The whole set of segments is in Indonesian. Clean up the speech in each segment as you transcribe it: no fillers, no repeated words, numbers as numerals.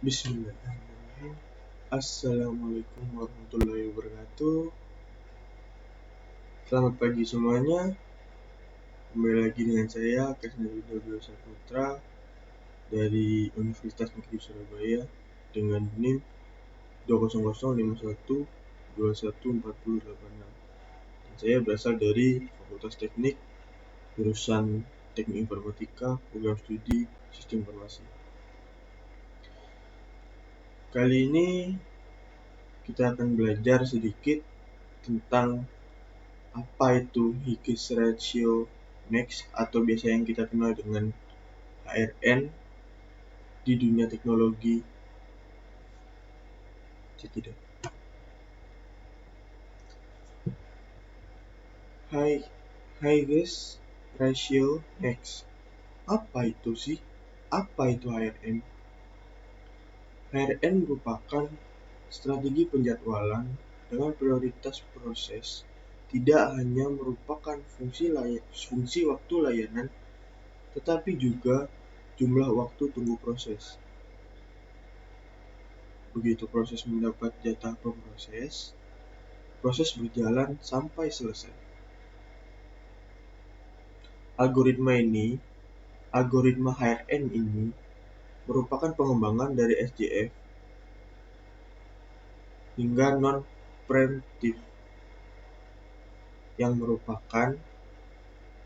Bismillahirrahmanirrahim. Assalamualaikum warahmatullahi wabarakatuh. Selamat pagi semuanya. Kembali lagi dengan saya Kasnadita Dwi Saputra dari Universitas Negeri Surabaya dengan NIM 20051214086. Dan saya berasal dari Fakultas Teknik jurusan Teknik Informatika, Program Studi Sistem Informasi. Kali ini kita akan belajar sedikit tentang apa itu Higgs Ratio Max atau biasa yang kita kenal dengan HRN di dunia teknologi cekidot. Higgs Ratio Max. Apa itu sih? Apa itu HRN? HRN merupakan strategi penjadwalan dengan prioritas proses, tidak hanya merupakan fungsi waktu layanan, tetapi juga jumlah waktu tunggu proses. Begitu proses mendapat jatah pemproses, proses berjalan sampai selesai. Algoritma HRN ini merupakan pengembangan dari SJF hingga non-preemptive yang merupakan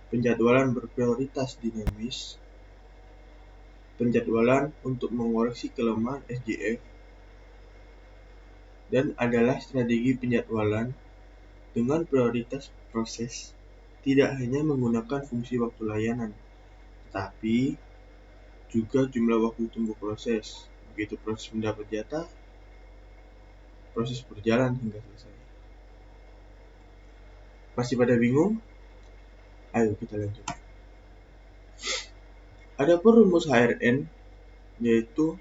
penjadwalan berprioritas dinamis, penjadwalan untuk mengoreksi kelemahan SJF, dan adalah strategi penjadwalan dengan prioritas proses, tidak hanya menggunakan fungsi waktu layanan, tetapi juga jumlah waktu tunggu proses. Begitu proses mendapat jatah, proses berjalan hingga selesai. Masih pada bingung? Ayo kita lanjut. Adapun rumus HRN yaitu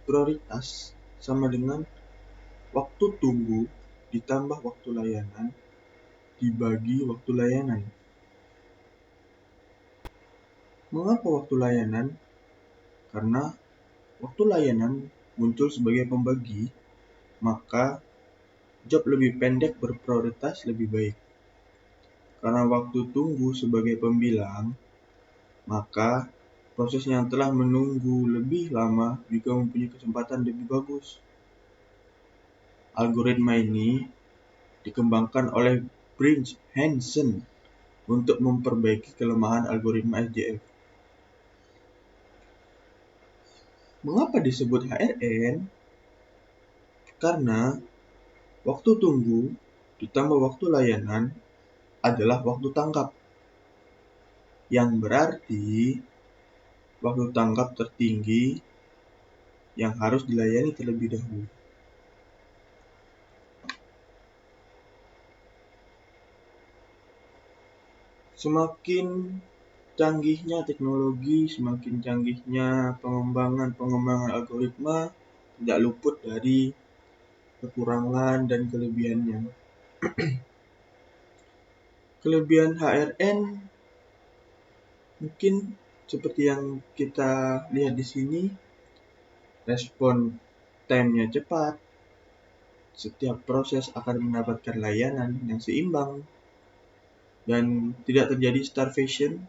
prioritas sama dengan waktu tunggu ditambah waktu layanan dibagi waktu layanan. Mengapa waktu layanan? Karena waktu layanan muncul sebagai pembagi, maka job lebih pendek berprioritas lebih baik. Karena waktu tunggu sebagai pembilang, maka proses yang telah menunggu lebih lama juga mempunyai kesempatan lebih bagus. Algoritma ini dikembangkan oleh Briggs Hansen untuk memperbaiki kelemahan algoritma SJF. Mengapa disebut HRN? Karena waktu tunggu ditambah waktu layanan adalah waktu tanggap, yang berarti waktu tanggap tertinggi yang harus dilayani terlebih dahulu. Semakin canggihnya teknologi, semakin canggihnya pengembangan algoritma, tidak luput dari kekurangan dan kelebihannya. Kelebihan HRN mungkin seperti yang kita lihat di sini, respon time-nya cepat, setiap proses akan mendapatkan layanan yang seimbang, dan tidak terjadi starvation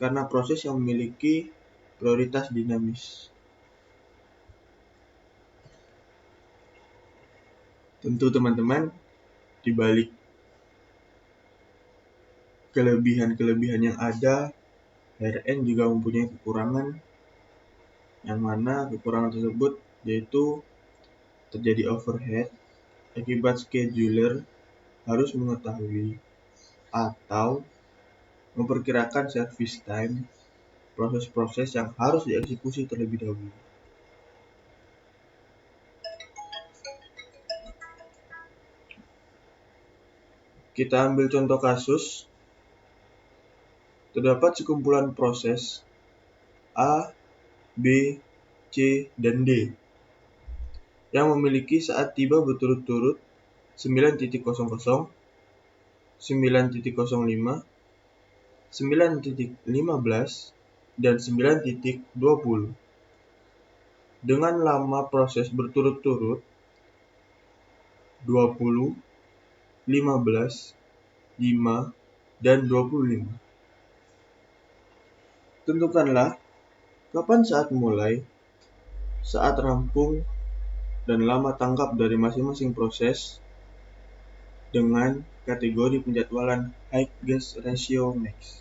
karena proses yang memiliki prioritas dinamis. Tentu teman-teman, di balik kelebihan-kelebihan yang ada, HRN juga mempunyai kekurangan, yang mana kekurangan tersebut yaitu terjadi overhead akibat scheduler harus mengetahui atau memperkirakan service time proses-proses yang harus dieksekusi terlebih dahulu. Kita ambil contoh kasus. Terdapat sekumpulan proses A, B, C, dan D yang memiliki saat tiba berturut-turut 9.00, 9.05, 9.15, dan 9.20. dengan lama proses berturut-turut 20, 15, 5, dan 25. Tentukanlah kapan saat mulai, saat rampung, dan lama tanggap dari masing-masing proses dengan kategori penjadwalan Height Gas Ratio Max.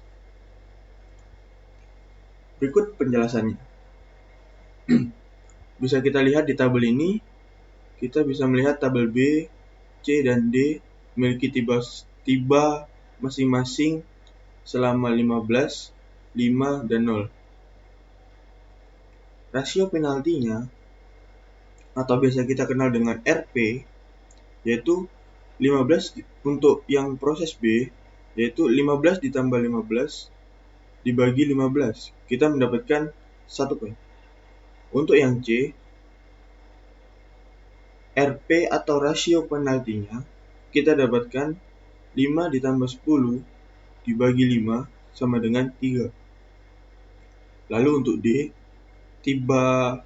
Berikut penjelasannya. Bisa kita lihat di tabel ini, kita bisa melihat tabel B, C, dan D memiliki tiba masing-masing selama 15, 5, dan 0. Rasio penaltinya, atau biasa kita kenal dengan RP, yaitu 15 untuk yang proses B, yaitu 15 ditambah 15 dibagi 15. Kita mendapatkan 1 poin. Untuk yang C, RP atau rasio penaltinya, kita dapatkan 5 ditambah 10 dibagi 5 sama dengan 3. Lalu untuk D, tiba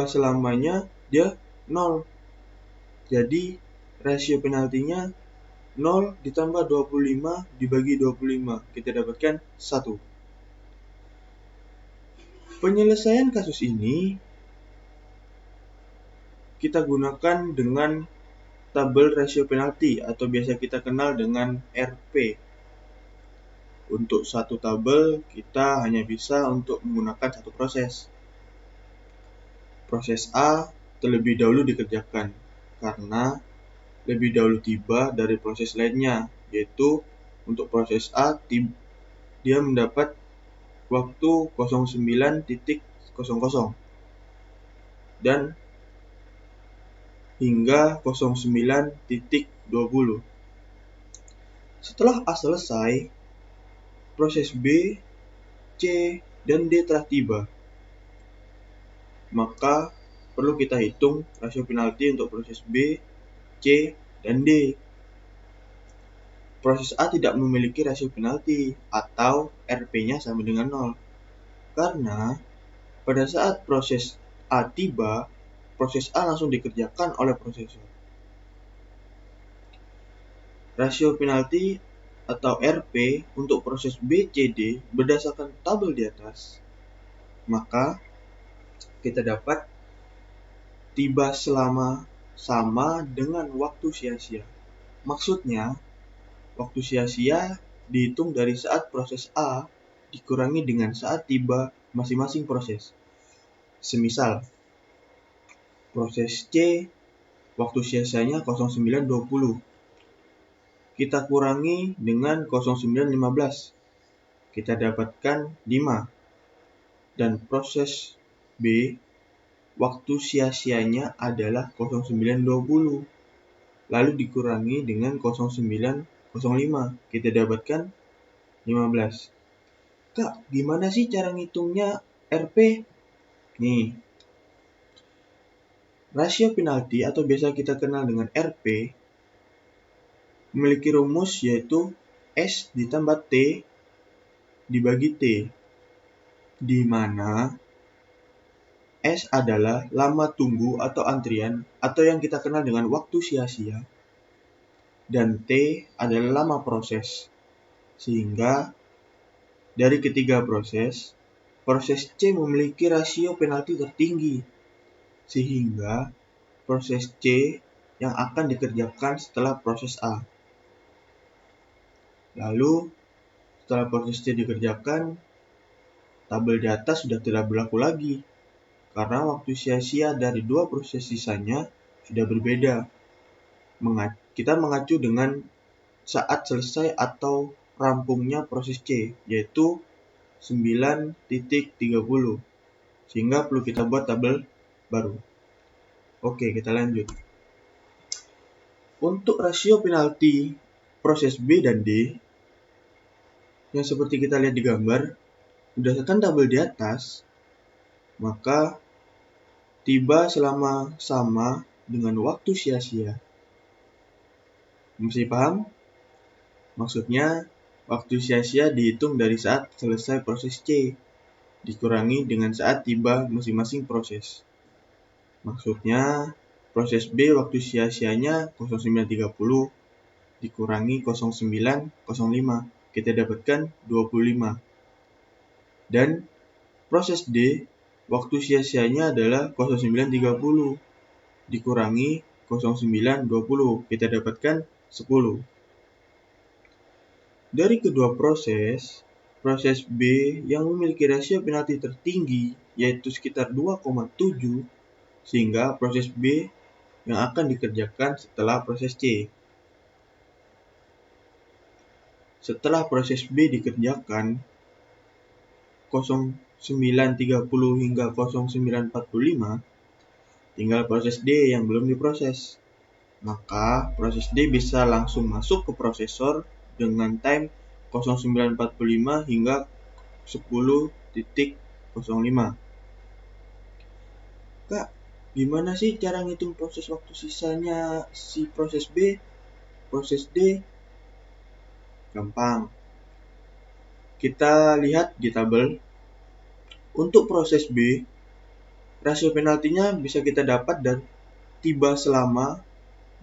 selamanya dia 0. Jadi rasio penaltinya 0 ditambah 25 dibagi 25. Kita dapatkan 1. Penyelesaian kasus ini kita gunakan dengan tabel rasio penalti atau biasa kita kenal dengan RP. Untuk satu tabel kita hanya bisa untuk menggunakan satu proses. Proses A terlebih dahulu dikerjakan karena lebih dahulu tiba dari proses lainnya, yaitu untuk proses A dia mendapat waktu 09.00 dan hingga 09.20. Setelah A selesai, proses B, C, dan D telah tiba. Maka perlu kita hitung rasio penalti untuk proses B, C, dan D. Proses A tidak memiliki rasio penalti atau RP-nya sama dengan 0. Karena pada saat proses A tiba, proses A langsung dikerjakan oleh prosesor. Rasio penalti atau RP untuk proses B, C, D berdasarkan tabel di atas, maka kita dapat tiba selama sama dengan waktu sia-sia. Maksudnya, waktu sia-sia dihitung dari saat proses A dikurangi dengan saat tiba masing-masing proses. Semisal, proses C, waktu sia-sianya 09.20. Kita kurangi dengan 09.15. Kita dapatkan 5. Dan proses B, waktu sia-sianya adalah 09.20. Lalu dikurangi dengan 09.05. Kita dapatkan 15. Kak, gimana sih cara ngitungnya RP? Nih, rasio penalti atau biasa kita kenal dengan RP memiliki rumus yaitu S ditambah T dibagi T, di mana S adalah lama tunggu atau antrian atau yang kita kenal dengan waktu sia-sia, dan T adalah lama proses. Sehingga dari ketiga proses C memiliki rasio penalti tertinggi, sehingga proses C yang akan dikerjakan setelah proses A. Lalu setelah proses C dikerjakan, tabel di atas sudah tidak berlaku lagi, karena waktu sia-sia dari dua proses sisanya sudah berbeda. Kita mengacu dengan saat selesai atau rampungnya proses C, yaitu 9.30, sehingga perlu kita buat tabel baru. Oke, kita lanjut. Untuk rasio penalti proses B dan D, yang seperti kita lihat di gambar, berdasarkan tabel di atas, maka tiba selama sama dengan waktu sia-sia. Masih paham? Maksudnya, waktu sia-sia dihitung dari saat selesai proses C. dikurangi dengan saat tiba masing-masing proses. Maksudnya, proses B waktu sia-sianya 09.30 dikurangi 09.05, kita dapatkan 25. Dan proses D waktu sia-sianya adalah 09.30 dikurangi 09.20, kita dapatkan 10. Dari kedua proses B yang memiliki rasio penalti tertinggi yaitu sekitar 2,7, sehingga proses B yang akan dikerjakan setelah proses C. Setelah proses B dikerjakan 09.30 hingga 09.45, tinggal proses D yang belum diproses. Maka proses D bisa langsung masuk ke prosesor dengan time 09.45 hingga 10.05. Kak, gimana sih cara ngitung proses waktu sisanya si proses B, proses D? Gampang. Kita lihat di tabel. Untuk proses B, rasio penaltinya bisa kita dapat dari tiba selama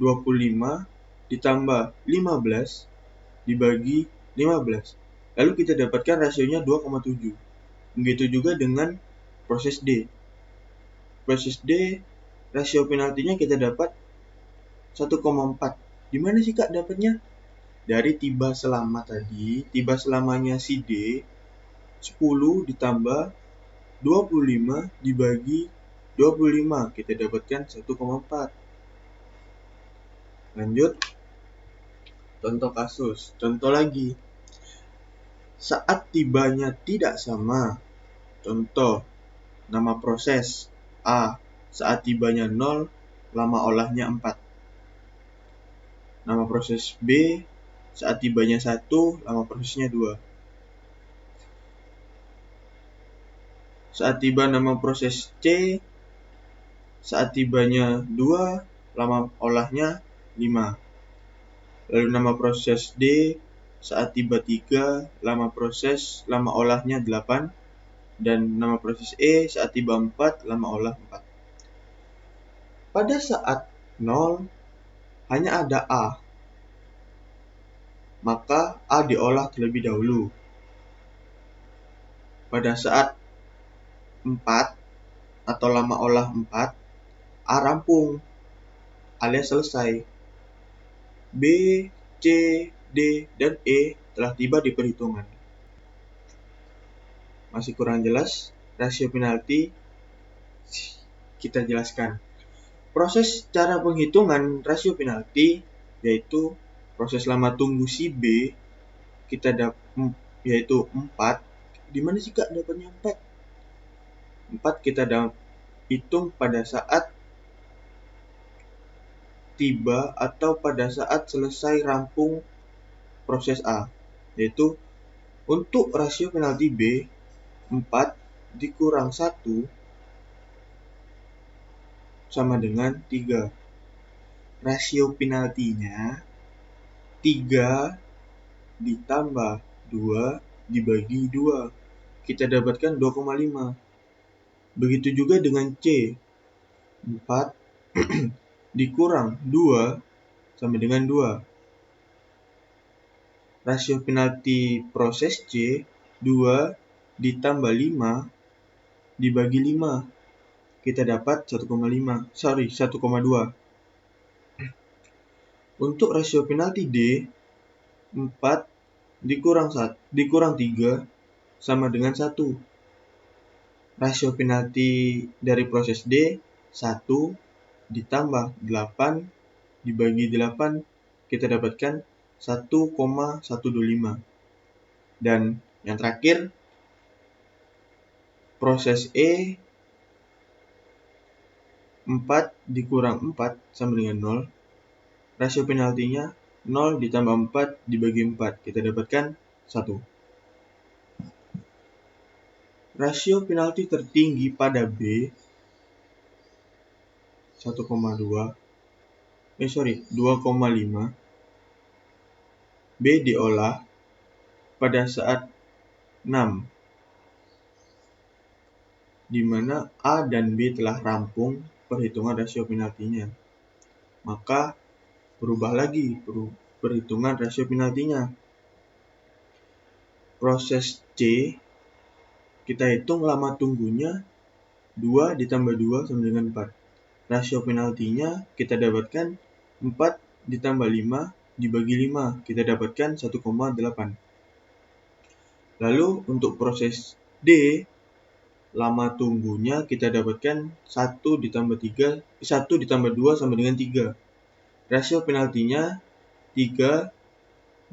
25 ditambah 15 dibagi 15. Lalu kita dapatkan rasionya 2,7. Begitu juga dengan proses D. Proses D, rasio penaltinya kita dapat 1,4. Gimana sih Kak dapatnya? Dari tiba selama tadi, tiba selamanya si D, 10 ditambah 25 dibagi 25, kita dapatkan 1,4. Lanjut, contoh kasus. Contoh lagi. Saat tibanya tidak sama. Contoh, nama proses A, saat tibanya 0, lama olahnya 4. Nama proses B, saat tibanya 1, lama prosesnya 2. Saat tiba nama proses C, saat tibanya 2, lama olahnya 5. Lalu nama proses D, saat tiba 3, lama olahnya 8. Dan nama proses E, saat tiba 4, lama olah 4. Pada saat 0, hanya ada A. Maka A diolah terlebih dahulu. Pada saat 4 atau lama olah 4, A rampung alias selesai. B, C, D, dan E telah tiba di perhitungan. Masih kurang jelas? Rasio penalti kita jelaskan. Proses cara penghitungan rasio penalti yaitu proses lama tunggu si B kita yaitu 4. Di mana sih Kak dapatnya 4? 4 kita hitung pada saat tiba atau pada saat selesai rampung proses A, yaitu untuk rasio penalti B 4 dikurang 1 sama dengan 3. Rasio penaltinya 3 ditambah 2 dibagi 2. Kita dapatkan 2,5. Begitu juga dengan C. 4 dikurang 2 sama dengan 2. Rasio penalti proses C 2 ditambah 5 dibagi 5. Kita dapat 1,2. Untuk rasio penalti D 4 dikurang 3 sama dengan 1. Rasio penalti dari proses D 1 ditambah 8 dibagi 8, kita dapatkan 1,125. Dan yang terakhir, proses E 4 dikurang 4 sama dengan 0. Rasio penaltinya 0 ditambah 4 dibagi 4, kita dapatkan 1. Rasio penalti tertinggi pada B 2,5. B diolah pada saat 6. di mana A dan B telah rampung perhitungan rasio penaltinya. Maka berubah lagi perhitungan rasio penaltinya. Proses C, kita hitung lama tunggunya 2 ditambah 2 sama dengan 4. Rasio penaltinya kita dapatkan 4 ditambah 5 dibagi 5. Kita dapatkan 1,8. Lalu untuk proses D, lama tunggunya kita dapatkan 1 ditambah 2 sama dengan 3. Rasio penaltinya 3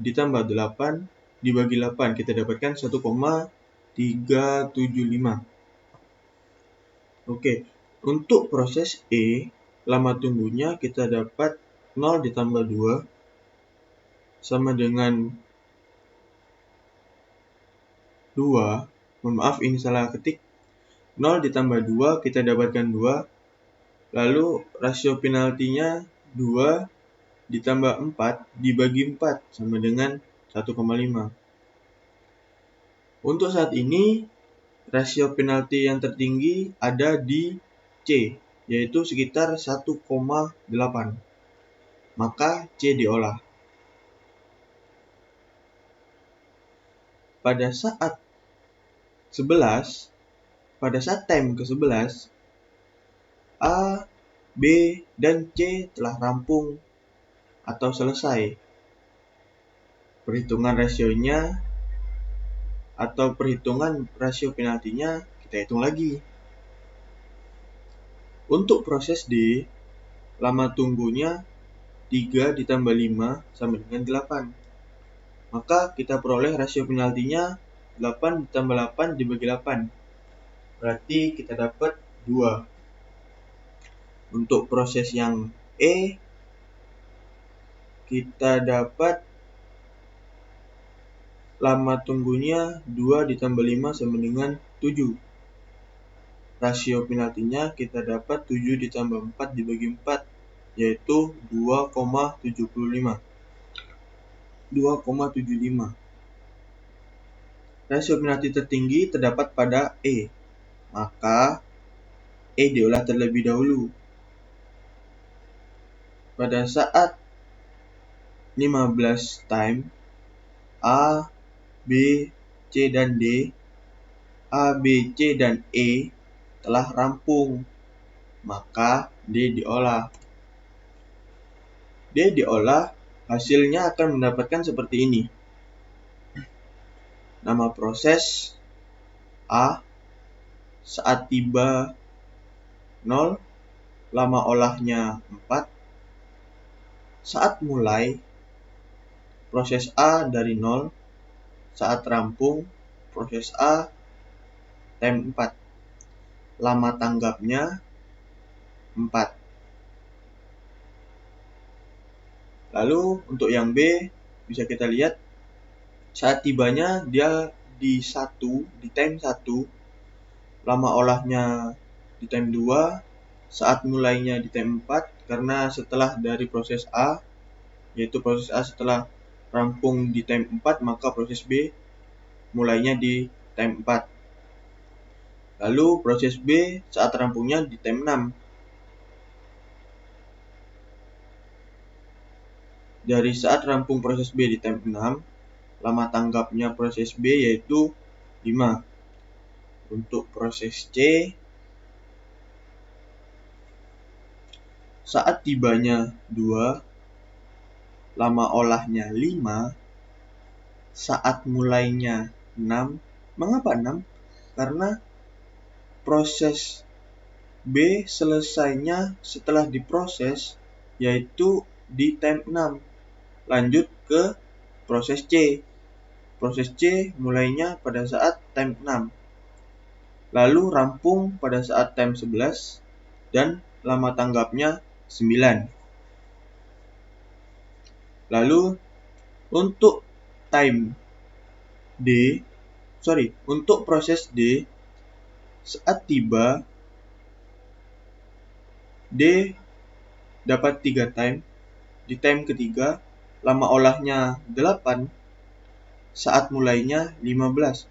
ditambah 8 dibagi 8. Kita dapatkan 1,375. Oke, untuk proses E, lama tunggunya kita dapat 0 ditambah 2 sama dengan 2. Mohon maaf, ini salah ketik. 0 ditambah 2 kita dapatkan 2. Lalu rasio penaltinya 2 ditambah 4 dibagi 4 sama dengan 1,5. Untuk saat ini, rasio penalti yang tertinggi ada di C, yaitu sekitar 1,8. Maka C diolah. Pada saat time ke-11, A, B, dan C telah rampung atau selesai. Perhitungan rasionya atau perhitungan rasio penaltinya kita hitung lagi. Untuk proses D, lama tunggunya 3 ditambah 5 sama dengan 8. Maka kita peroleh rasio penaltinya 8 ditambah 8 dibagi 8. Berarti kita dapat 2. Untuk proses yang E, kita dapat lama tunggunya 2 ditambah 5 sama dengan 7. Rasio penaltinya kita dapat 7 ditambah 4 dibagi 4, yaitu 2,75. Rasio penalti tertinggi terdapat pada E, maka E diolah terlebih dahulu. Pada saat 15 time, A, B, C, dan D, A, B, C, dan E telah rampung, maka D diolah. D diolah, hasilnya akan mendapatkan seperti ini. Nama proses A, saat tiba 0, lama olahnya 4. Saat mulai, proses A dari 0. Saat rampung, proses A time 4. Lama tanggapnya 4. Lalu untuk yang B, bisa kita lihat saat tibanya dia di time 1. Lama olahnya di time 2. Saat mulainya di time 4. Karena setelah dari proses A, yaitu proses A setelah rampung di time 4, maka proses B mulainya di time 4. Lalu proses B saat rampungnya di time 6. Dari saat rampung proses B di time 6, lama tanggapnya proses B yaitu 5. Untuk proses C, saat tibanya 2, lama olahnya 5, saat mulainya 6. Mengapa 6? Karena proses B selesainya setelah diproses, yaitu di time 6. Lanjut ke proses C. Proses C mulainya pada saat time 6. Lalu rampung pada saat time 11 dan lama tanggapnya 9. Lalu untuk untuk proses D, saat tiba D dapat 3 time. Di time ketiga, lama olahnya 8, saat mulainya 15.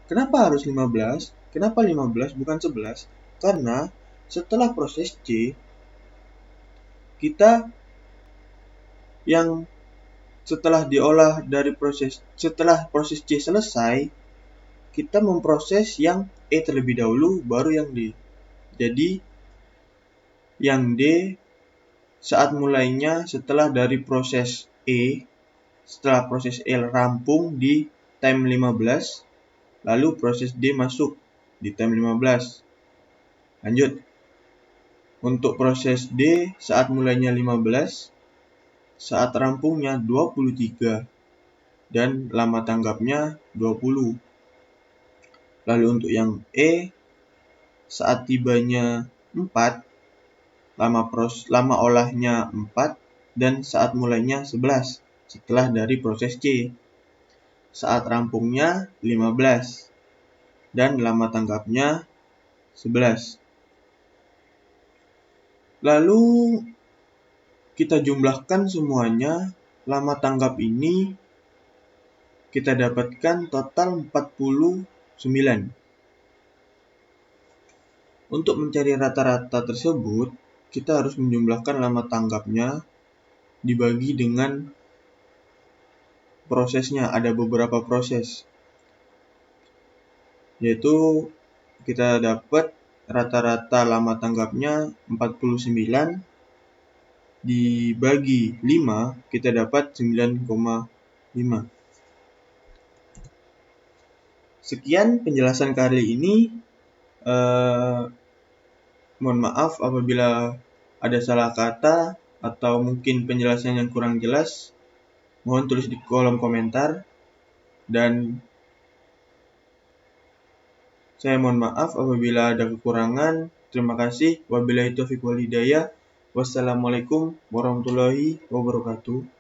Kenapa harus 15? Kenapa 15 bukan 11? Karena setelah proses C, kita yang setelah proses C selesai, kita memproses yang E terlebih dahulu, baru yang D. Jadi, yang D saat mulainya setelah dari proses E, setelah proses E rampung di time 15, lalu proses D masuk di time 15. Lanjut. Untuk proses D saat mulainya 15, saat rampungnya 23, dan lama tanggapnya 20. Lalu untuk yang E, saat tibanya 4, lama olahnya 4, dan saat mulainya 11 setelah dari proses C. Saat rampungnya 15, dan lama tanggapnya 11. Lalu kita jumlahkan semuanya, lama tanggap ini kita dapatkan total 49. Untuk mencari rata-rata tersebut, kita harus menjumlahkan lama tanggapnya dibagi dengan prosesnya. Ada beberapa proses, yaitu kita dapat rata-rata lama tanggapnya 49 dibagi 5, kita dapat 9,5. Sekian penjelasan kali ini. Mohon maaf apabila ada salah kata atau mungkin penjelasan yang kurang jelas. Mohon tulis di kolom komentar. Dan saya mohon maaf apabila ada kekurangan. Terima kasih. Wabillahi taufiq wal hidayah. Wassalamualaikum warahmatullahi wabarakatuh.